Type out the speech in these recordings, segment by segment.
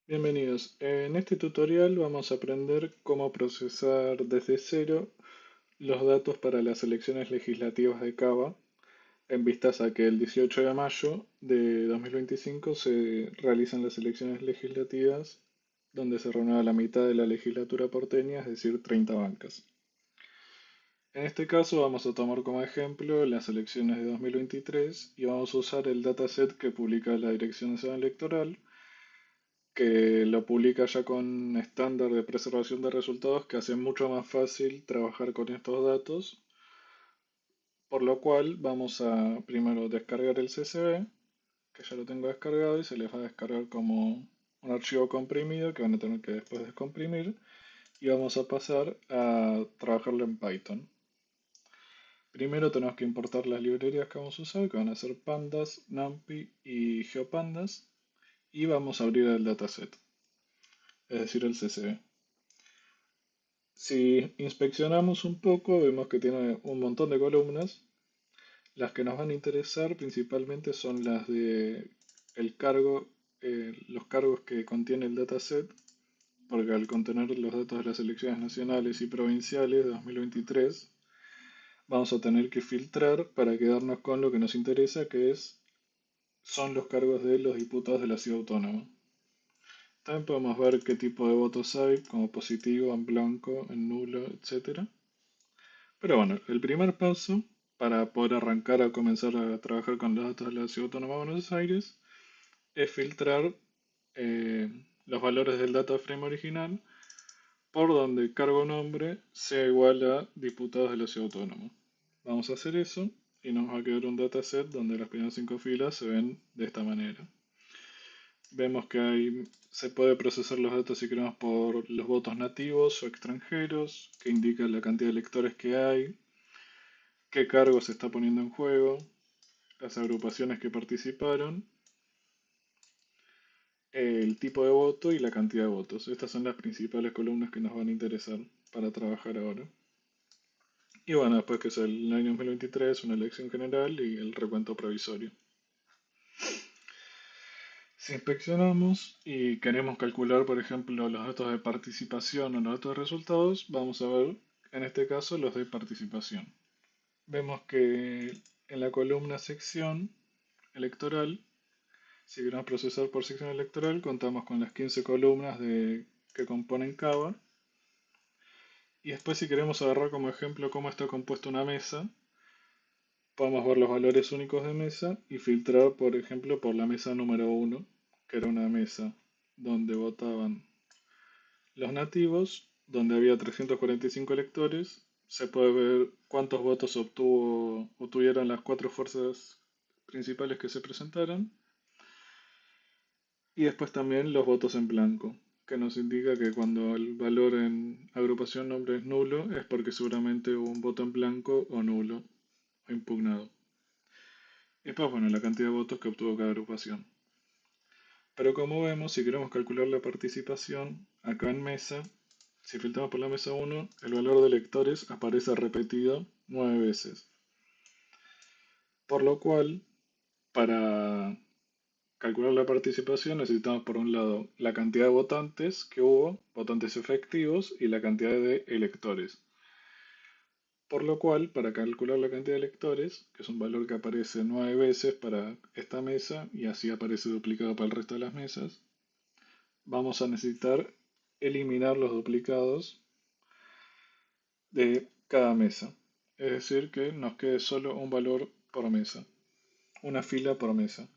Bienvenidos. En este tutorial vamos a aprender cómo procesar desde cero los datos para las elecciones legislativas de Cava, en vistas a que el 18 de mayo de 2025 se realizan las elecciones legislativas donde se renueva la mitad de la legislatura porteña, es decir, 30 bancas. En este caso vamos a tomar como ejemplo las elecciones de 2023 y vamos a usar el dataset que publica la Dirección Nacional Electoral, que lo publica ya con estándar de preservación de resultados que hace mucho más fácil trabajar con estos datos, por lo cual vamos a primero descargar el CSV, que ya lo tengo descargado y se les va a descargar como un archivo comprimido que van a tener que después descomprimir y vamos a pasar a trabajarlo en Python. Primero tenemos que importar las librerías que vamos a usar, que van a ser Pandas, NumPy y GeoPandas, y vamos a abrir el dataset, es decir, el CSV. Si inspeccionamos un poco, vemos que tiene un montón de columnas. Las que nos van a interesar principalmente son las de el cargo, los cargos que contiene el dataset, porque al contener los datos de las elecciones nacionales y provinciales de 2023, vamos a tener que filtrar para quedarnos con lo que nos interesa, que son los cargos de los diputados de la ciudad autónoma. También podemos ver qué tipo de votos hay, como positivo, en blanco, en nulo, etc. Pero bueno, el primer paso para poder arrancar a comenzar a trabajar con los datos de la Ciudad Autónoma de Buenos Aires es filtrar los valores del data frame original por donde cargo nombre sea igual a diputados de la Ciudad Autónoma. Vamos a hacer eso y nos va a quedar un dataset donde las primeras 5 filas se ven de esta manera. Vemos que se puede procesar los datos si queremos por los votos nativos o extranjeros, que indica la cantidad de electores que hay, qué cargo se está poniendo en juego, las agrupaciones que participaron, el tipo de voto y la cantidad de votos. Estas son las principales columnas que nos van a interesar para trabajar ahora. Y bueno, después que es el año 2023, una elección general y el recuento provisorio. Si inspeccionamos y queremos calcular, por ejemplo, los datos de participación o los datos de resultados, vamos a ver, en este caso, los de participación. Vemos que en la columna sección electoral, si queremos procesar por sección electoral, contamos con las 15 columnas que componen Cava. Y después, si queremos agarrar como ejemplo cómo está compuesta una mesa, podemos ver los valores únicos de mesa y filtrar, por ejemplo, por la mesa número 1, que era una mesa donde votaban los nativos, donde había 345 electores. Se puede ver cuántos votos obtuvieron las 4 fuerzas principales que se presentaron. Y después también los votos en blanco, que nos indica que cuando el valor en agrupación nombre es nulo, es porque seguramente hubo un voto en blanco o nulo, o impugnado. Y después, bueno, la cantidad de votos que obtuvo cada agrupación. Pero como vemos, si queremos calcular la participación, acá en mesa, si filtramos por la mesa 1, el valor de electores aparece repetido 9 veces. Por lo cual, para calcular la participación necesitamos por un lado la cantidad de votantes que hubo, votantes efectivos, y la cantidad de electores. Por lo cual, para calcular la cantidad de electores, que es un valor que aparece 9 veces para esta mesa y así aparece duplicado para el resto de las mesas, vamos a necesitar eliminar los duplicados de cada mesa. Es decir, que nos quede solo un valor por mesa, una fila por mesa.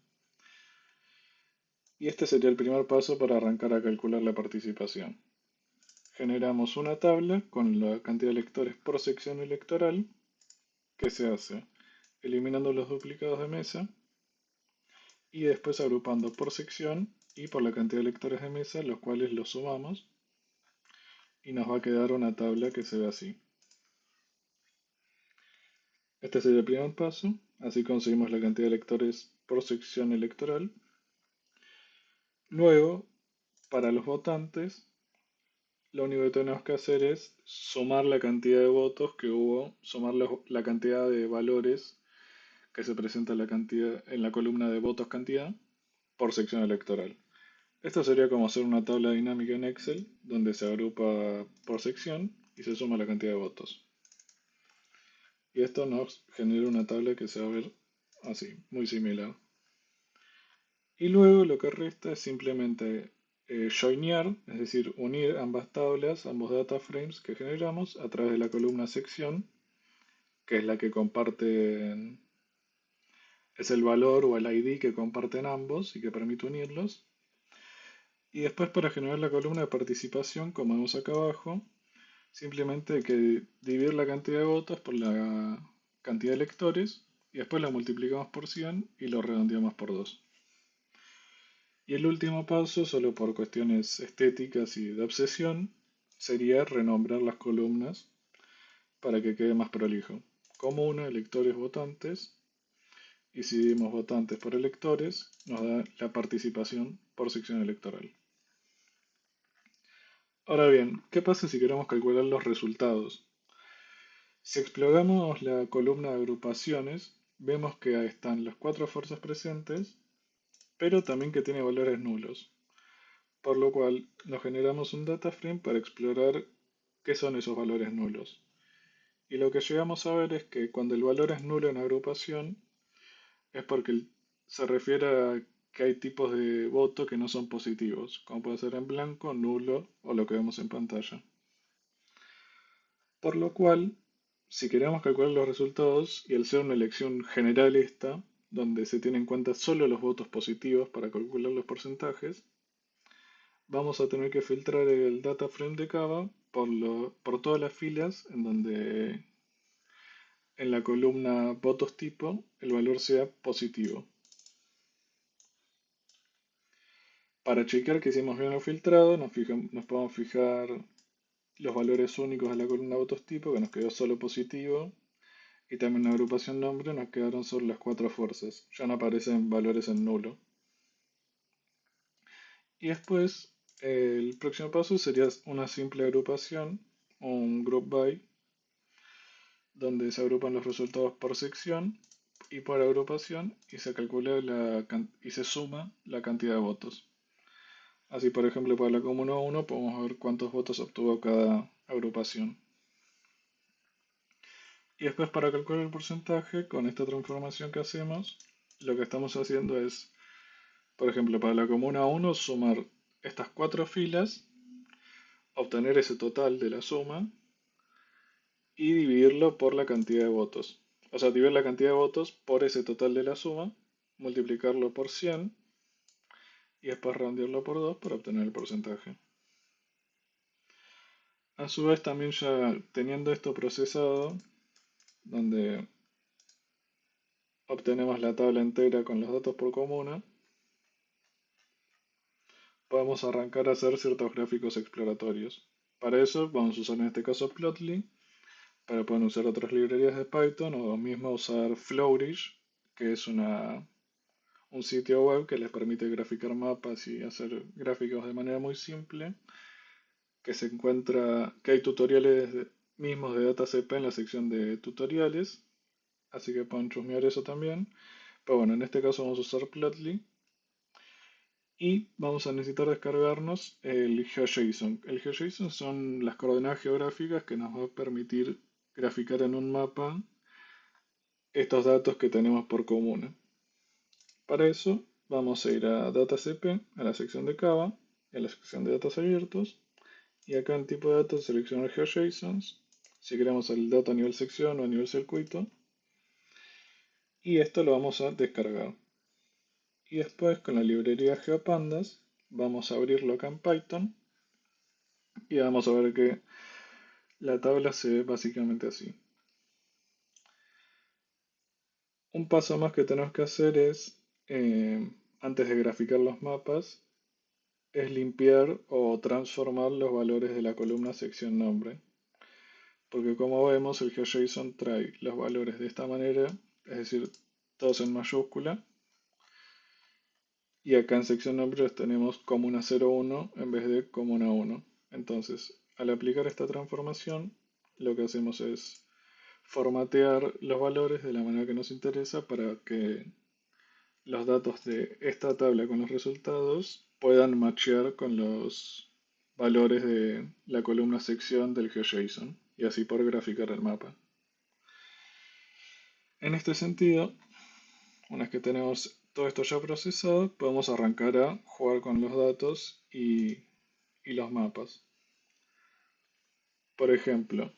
Y este sería el primer paso para arrancar a calcular la participación. Generamos una tabla con la cantidad de electores por sección electoral, que se hace eliminando los duplicados de mesa y después agrupando por sección y por la cantidad de electores de mesa, los cuales los sumamos y nos va a quedar una tabla que se ve así. Este sería el primer paso, así conseguimos la cantidad de electores por sección electoral. Luego, para los votantes, lo único que tenemos que hacer es sumar la cantidad de votos que hubo, sumar la cantidad de valores que se presenta en la columna de votos cantidad por sección electoral. Esto sería como hacer una tabla dinámica en Excel, donde se agrupa por sección y se suma la cantidad de votos. Y esto nos genera una tabla que se va a ver así, muy similar. Y luego lo que resta es simplemente joinear, es decir, unir ambas tablas, ambos data frames que generamos a través de la columna sección, que es la que comparten, es el valor o el ID que comparten ambos y que permite unirlos. Y después para generar la columna de participación, como vemos acá abajo, simplemente hay que dividir la cantidad de votos por la cantidad de lectores y después la multiplicamos por 100 y lo redondeamos por 2. Y el último paso, solo por cuestiones estéticas y de obsesión, sería renombrar las columnas para que quede más prolijo. Comuna, electores, votantes. Y si dividimos votantes por electores, nos da la participación por sección electoral. Ahora bien, ¿qué pasa si queremos calcular los resultados? Si exploramos la columna de agrupaciones, vemos que ahí están las cuatro fuerzas presentes, pero también que tiene valores nulos. Por lo cual nos generamos un data frame para explorar qué son esos valores nulos. Y lo que llegamos a ver es que cuando el valor es nulo en agrupación es porque se refiere a que hay tipos de voto que no son positivos, como puede ser en blanco, nulo o lo que vemos en pantalla. Por lo cual, si queremos calcular los resultados y al ser una elección general esta, donde se tienen en cuenta solo los votos positivos para calcular los porcentajes, vamos a tener que filtrar el data frame de Java por todas las filas en donde en la columna votos tipo el valor sea positivo. Para chequear que hicimos bien el filtrado, nos podemos fijar los valores únicos de la columna votos tipo, que nos quedó solo positivo, y también en la agrupación nombre nos quedaron solo las cuatro fuerzas, ya no aparecen valores en nulo. Y después, el próximo paso sería una simple agrupación, un group by, donde se agrupan los resultados por sección y por agrupación y se calcula y se suma la cantidad de votos. Así, por ejemplo, para la comuna 1 podemos ver cuántos votos obtuvo cada agrupación. Y después para calcular el porcentaje, con esta transformación que hacemos, lo que estamos haciendo es, por ejemplo, para la comuna 1 sumar estas cuatro filas, obtener ese total de la suma y dividirlo por la cantidad de votos. O sea, dividir la cantidad de votos por ese total de la suma, multiplicarlo por 100 y después redondearlo por 2 para obtener el porcentaje. A su vez también ya teniendo esto procesado, donde obtenemos la tabla entera con los datos por comuna, podemos arrancar a hacer ciertos gráficos exploratorios. Para eso vamos a usar en este caso Plotly, pero pueden usar otras librerías de Python o mismo usar Flourish, que es un sitio web que les permite graficar mapas y hacer gráficos de manera muy simple, que hay tutoriales mismos de DataCP en la sección de tutoriales, así que pueden chusmear eso también. Pero bueno, en este caso vamos a usar Plotly y vamos a necesitar descargarnos el GeoJSON. El GeoJSON son las coordenadas geográficas que nos va a permitir graficar en un mapa estos datos que tenemos por comuna. Para eso vamos a ir a DataCP, a la sección de Java, a la sección de datos abiertos, y acá en tipo de datos seleccionar GeoJSONs, si queremos el dato a nivel sección o a nivel circuito, y esto lo vamos a descargar. Y después con la librería GeoPandas vamos a abrirlo acá en Python y vamos a ver que la tabla se ve básicamente así. Un paso más que tenemos que hacer es, antes de graficar los mapas, es limpiar o transformar los valores de la columna sección nombre. Porque como vemos, el GeoJSON trae los valores de esta manera, es decir, todos en mayúscula. Y acá en sección nombre los tenemos comuna 01 en vez de comuna 1. Entonces, al aplicar esta transformación, lo que hacemos es formatear los valores de la manera que nos interesa para que los datos de esta tabla con los resultados puedan machear con los valores de la columna sección del GeoJSON y así poder graficar el mapa. En este sentido, una vez que tenemos todo esto ya procesado, podemos arrancar a jugar con los datos y los mapas. Por ejemplo,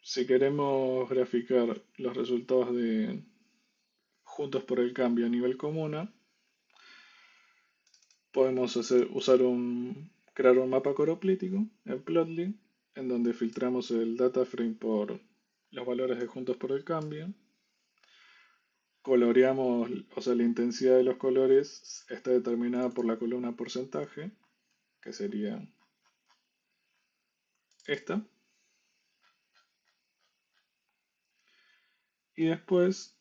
si queremos graficar los resultados de Juntos por el Cambio a nivel comuna, podemos crear un mapa coroplético en Plotly, en donde filtramos el data frame por los valores de Juntos por el Cambio. Coloreamos, o sea, la intensidad de los colores está determinada por la columna porcentaje, que sería esta. Y después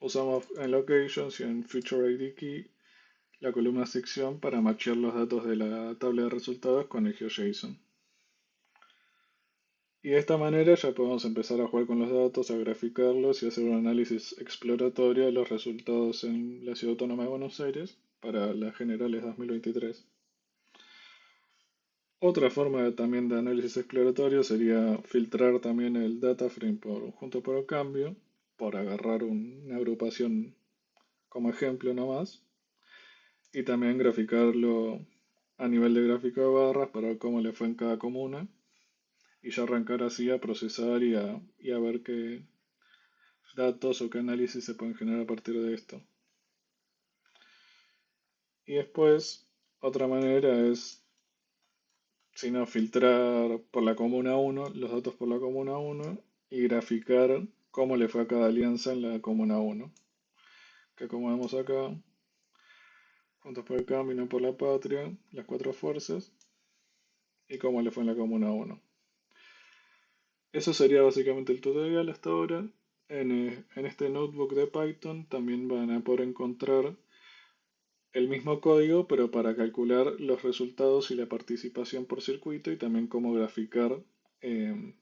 usamos en Locations y en Feature ID Key la columna sección para machear los datos de la tabla de resultados con el GeoJSON. Y de esta manera ya podemos empezar a jugar con los datos, a graficarlos y hacer un análisis exploratorio de los resultados en la Ciudad Autónoma de Buenos Aires para las generales 2023. Otra forma también de análisis exploratorio sería filtrar también el data frame junto por el cambio, por agarrar una agrupación como ejemplo nomás, y también graficarlo a nivel de gráfico de barras para ver cómo le fue en cada comuna, y ya arrancar así a procesar y a ver qué datos o qué análisis se pueden generar a partir de esto. Y después, otra manera es, si no, filtrar por la comuna 1, los datos por la comuna 1 y graficar cómo le fue a cada alianza en la comuna 1. Que como vemos acá, Juntos por el Cambio y No por la Patria, las cuatro fuerzas, y cómo le fue en la comuna 1. Eso sería básicamente el tutorial hasta ahora. En este notebook de Python también van a poder encontrar el mismo código, pero para calcular los resultados y la participación por circuito y también cómo graficar eh,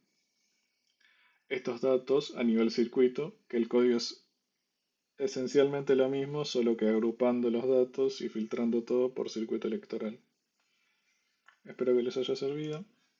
estos datos a nivel circuito, que el código es esencialmente lo mismo, solo que agrupando los datos y filtrando todo por circuito electoral. Espero que les haya servido.